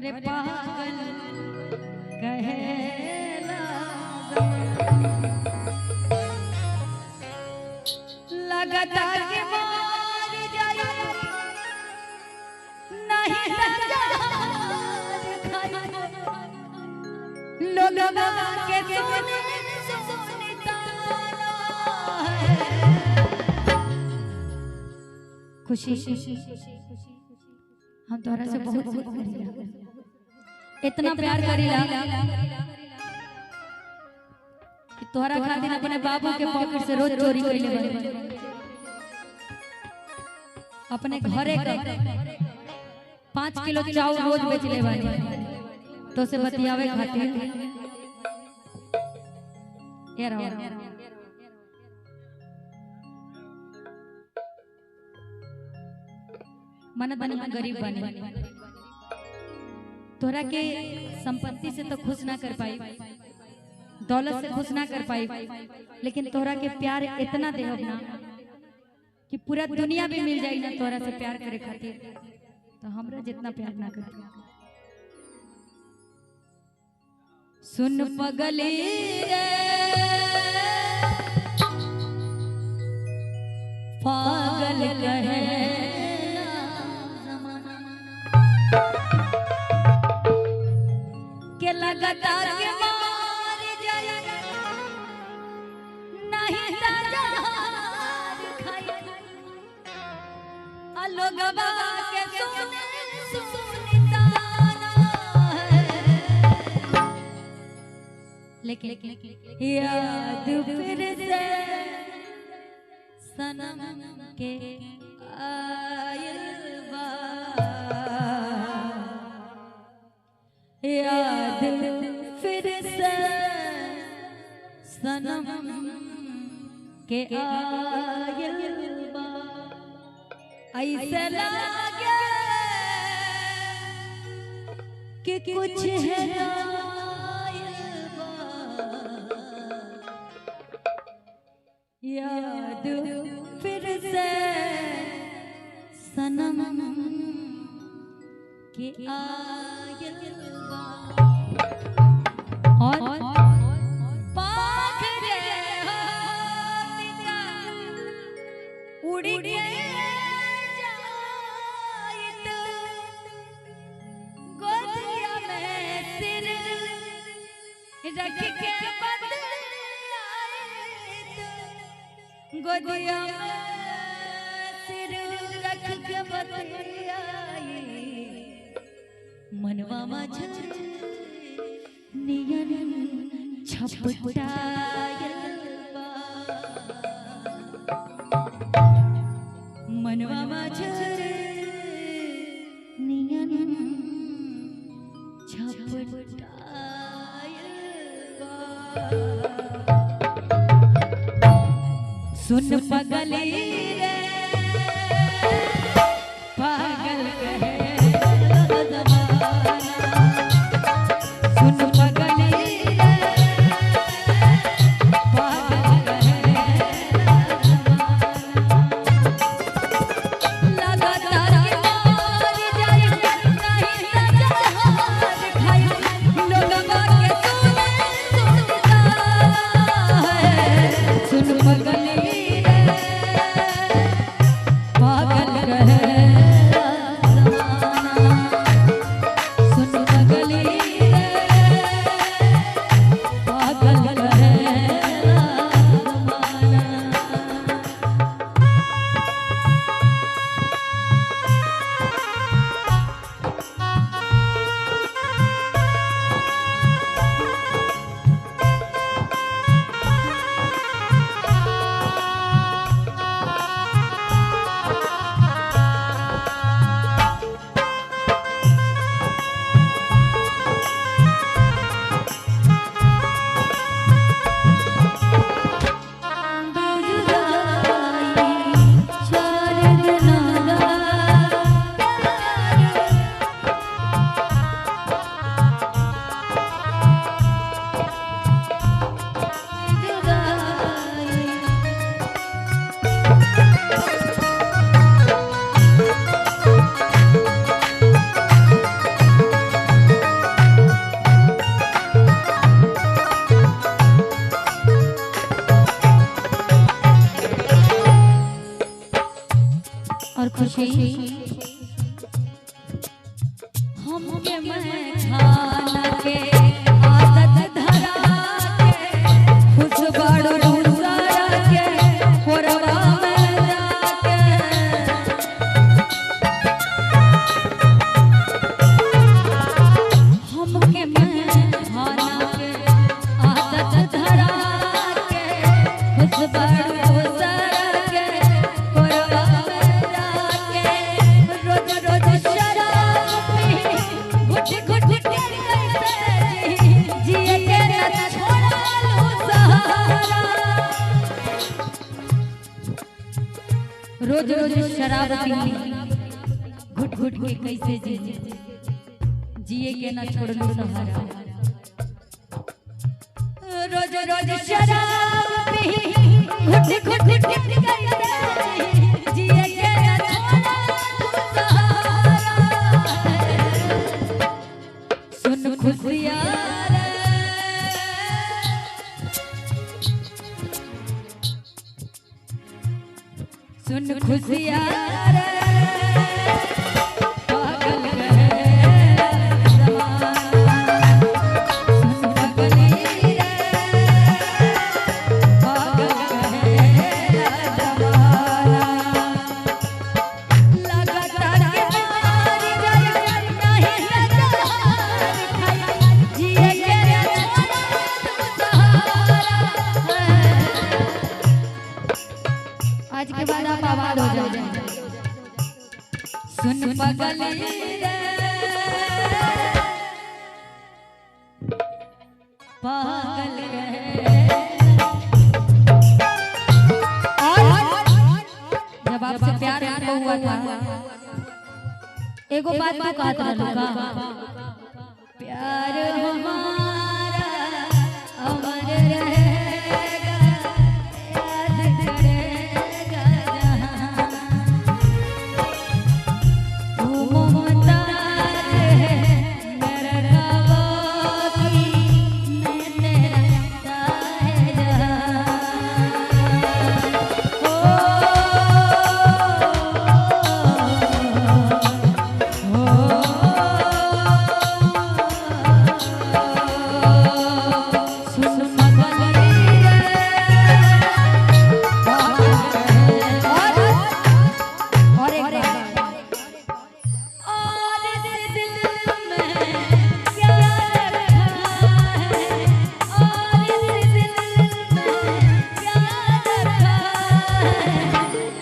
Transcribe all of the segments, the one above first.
अरे पागल कहेला लगता के मार जाए नहीं लोग के सुने खुशी हम तोहरा से बहुत इतना प्यार करीला कि तोहरा खातिर अपने बाबू के पॉकेट से रोज चोरी कर ले अपने घरे का 5 किलो चावल रोज बेच ले बानी तो से बतियावे खातिर यार मन बनी गरीब बनी तोहरा के संपत्ति से तो खुश ना कर पाई दौलत से खुश ना कर पाई लेकिन तोहरा के प्यार इतना देहब ना कि पूरा दुनिया भी मिल जाई ना तोहरा से प्यार करे खातिर तो हमरा जितना प्यार ना कर सुन पगली रे पागल कहे के लगता के मार जाए नहीं ताजार खाए लोगवा के सुने ताना लेकिन याद फिर से सनम के आयल बा याद फिर से सनम के आयल बा ऐसे लागे कि कुछ है गायल बा याद फिर से सनम के आयल बा और पाखरे होतिका उड़ के जाइत गोदिया में सिर रख के बदलाइत गोदिया में सिर रख के बदलाइत मनवा माझ नियन छपटायल बा मनवा माझ नियन छपटायल बा सुन पगली रे पागल कहे सुन पगली रे और खुशी हमके मैं खाना के आदत धरा के खुश बड़ो दूसरा के कोरवा में जाके हमके मैं खाना के आदत धरा के खुश बड़ो दूसरा के कोरवा में जाके रोज रोज शराब पी घुट घुट के जिए के न छोड़ा लो सहारा रोज रोज शराब पी घुट घुट के कैसे जिए के न छोड़ लो सहारा रोज रोज शराब पी घुट घुट के कैसे जिए के न छोड़ा लो सहारा सुन खुशियाँ सुन खुशियाँ पागल है ज़माना सुन पगली रे पागल है ज़माना लगातार के मारी जाए नहीं सजा जिए के आज के बाद आप आबाद हो जाओ सुन पगली रे पागल है और जब आपसे प्यार आपको हुआ था एगो बात तो कहत रहलू का प्यार हमारा अमर रहेगा याद करेगा जहां तू मुमताज है मेरा रवाकी मैं तेरा है जहां सुन पगली और एक बार और इस दिल में क्या रखा है और इस दिल में क्या रखा है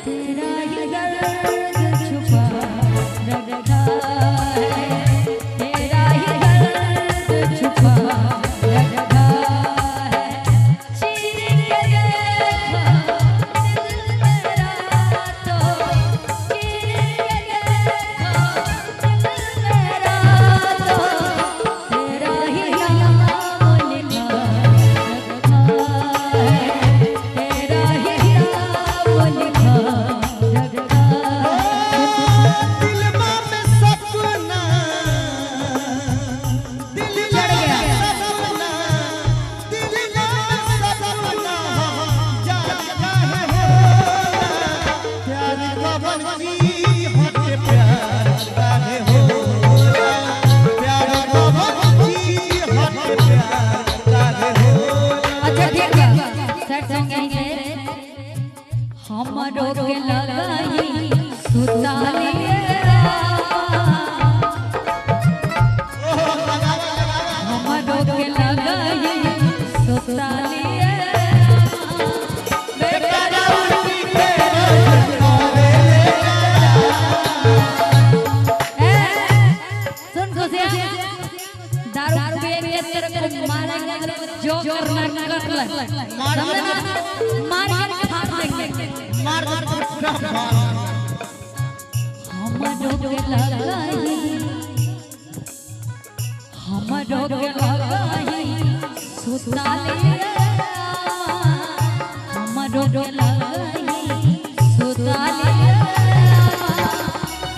तेरा ही दर्द छुपा रखा है तेरा ही दर्द छुपा रखा है चीर के देखा दिल मेरा तो चीर के देखा दिल मेरा तो तेरा ही नाम लिखा रखा है तेरा ही नाम लिखा रखा है दिलवा में सपना दिल चढ़ गया सपना दिलवा में सपना जागा है प्यार का बंसी हटे प्यार का है हो प्यार का बंसी हटे प्यार का है हो अच्छा ठीक बा सेट सॉन्ग यहीं से हमरो के लगाई सुताली हमरो के लगाई सुताली बेटा राउती के सुन खुशिया दारू पिए के तेरे को मारेंगे जो करना कर ले समझना मार के फाड़ देंगे मार दो पूरा हमरो के लगाई हमरो के लगाई सुताली हमरो के लगाई सुताली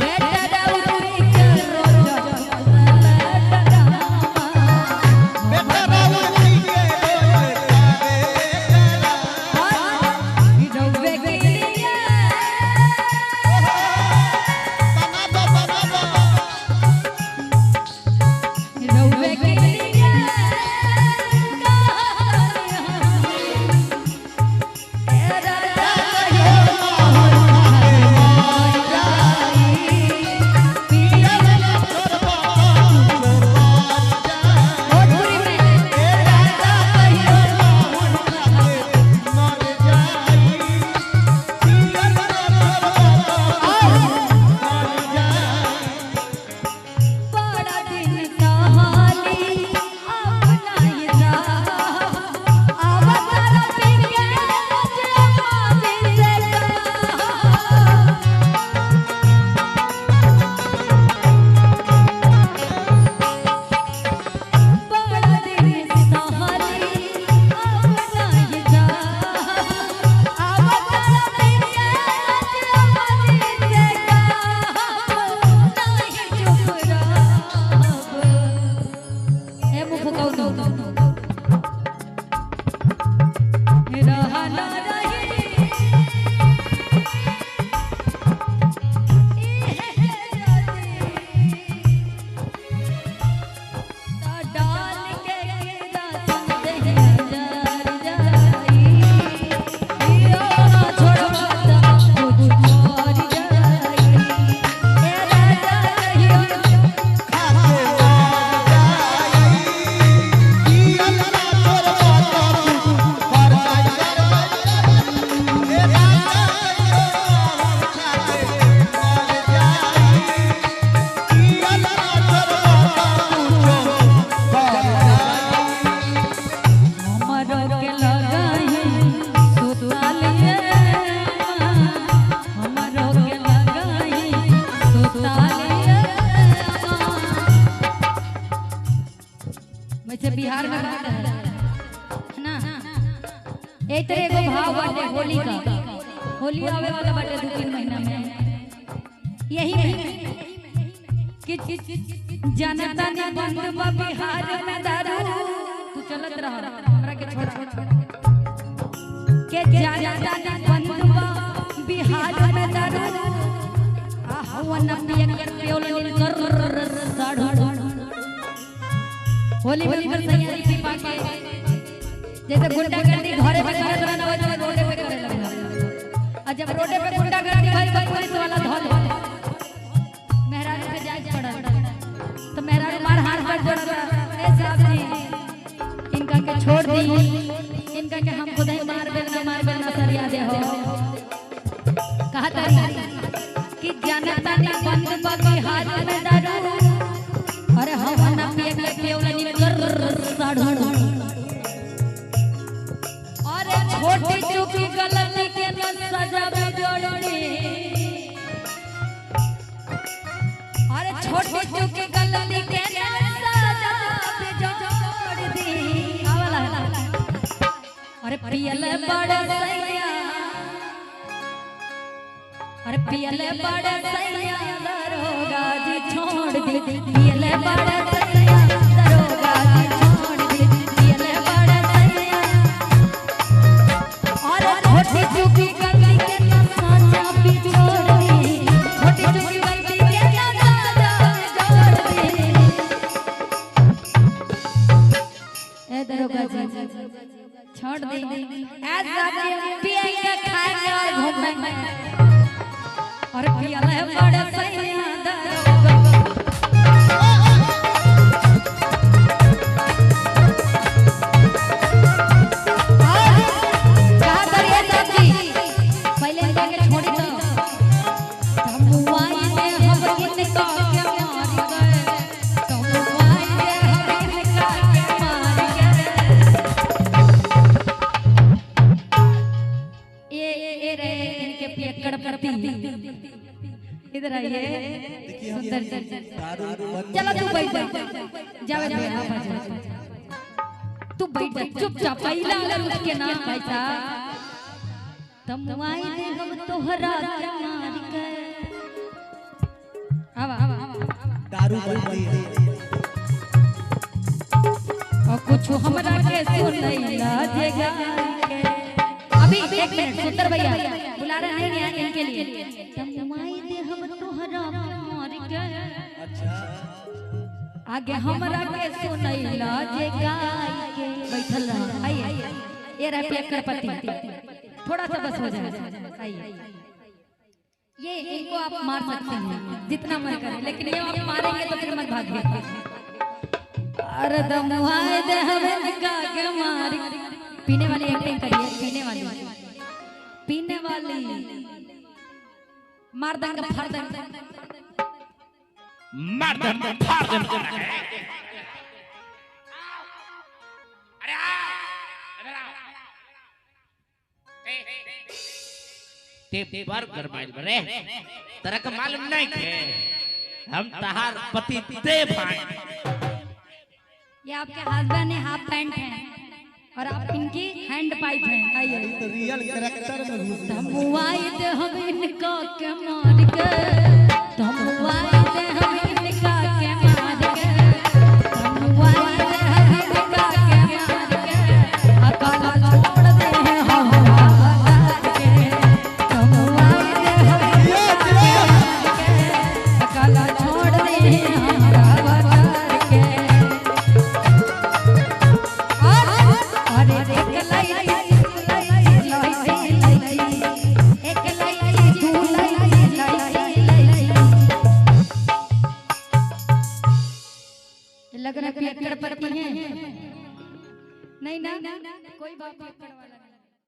बेटा राउती के रोज बेटा रावती के रउवे के लिए एतरे एगो भाव बाटे होली का। होली आवे वाला बाटे 2-3 महीना में, यही में कि जनता ने बंद बा बिहार में दारू। तू चलत रह हमरा के छोड़ के जनता ने बंद बा बिहार में दारू। आ हवन पिया के प्योल कर साढ़ू होली होली पर सैयारी पी पाके जैसे गुंडागर्दी घरे पे करत रहना वैसे रोडे पे करे लगला। और जब रोडे पे गुंडागर्दी भई तो पुलिस वाला धोल मेहरारू पे जाए पड़ल तो मेहरारू मार हाथ पर जोड़ता ए साहब जी इनका के छोड़ दी, इनका के हम खुद ही मार बेलना सरिया दे हो। कहत है कि जनता ने बंद बा बिहार में दारू। अरे हवन पिया के प्योल कर साढ़ू। अरे छोटी चुकी गलती के न सजा में जोड़नी। अरे छोटी चुकी गलती के न सजा में जोड़ दी। आवला अरे पियल बड़ सैया, अरे पियल बड़ सैया दरोगा जी छोड़ दी। पियल बड़ सैया दरोगा जी छोड़ दी। पियल बड़ सैया और छोटी चुकी गलती के न सजा भी छोड़ दी। छोटी चुकी गलती के न सजा भी छोड़ दी। ए दरोगा जी छोड़ दी। ऐसा पिएंगे खाएंगे और घूमेंगे। और पियल बड़ सैया दरोगा। कहा करिए चाची पहले इनका के छोड़ी तो तमुआई में हम इनका के मार गए। तमुआई में हम इनका के मार गए। ये रे इनके पियक्कड़ पति इधर आइए सुंदर जी। चलो तू बैठ जा जावे तू बैठ जा चुपचाप। पहला अगर उसके नाम पैसा तमुआई दे हम तोहरा के मार के। आवा दारू बनती है और कुछ हमरा के सुनैला जेगा के। अभी 1 मिनट सुंदर भैया बुला रहे हैं यहाँ इनके लिए। तमुआई दे हम तोहरा के मार के। अच्छा आगे हमरा के सुनैला जेगा के। बैठल रह आइए ये रहे पियक्कड़ पति। थोड़ा सा बस हो जाए आइए। ये इनको आप मार सकते हैं जितना मन करे, लेकिन ये आप मारेंगे तो फिर मत भागिए। अरे तमुआई दे हम इनका के मार। पीने वाली एक्टिंग करिए। पीने वाली मार देंगे फाड़ देंगे मार देंगे फाड़ देंगे। अरे ते पर गरमाइल बरे तरह का मालूम नहीं के हम तहार पति देव हैं। ये आपके हस्बैंड है, हाफ पैंट है और आप इनकी हैंड पाइप है। आइए तो रियल कैरेक्टर में घुस गए। तमुआई दे हम इनका के मार के। तमुआई दे हम इनका के मार के। तमुआई दे हम इनका के मार के। अकाला छोड़ दे हम हाथ के। तमुआई दे हम इनका के मार के। अकाला छोड़ दे हम हाथ के। अरे एक लाई लग रहा है पियक्कड़ पति हैं। नहीं ना कोई बात नहीं।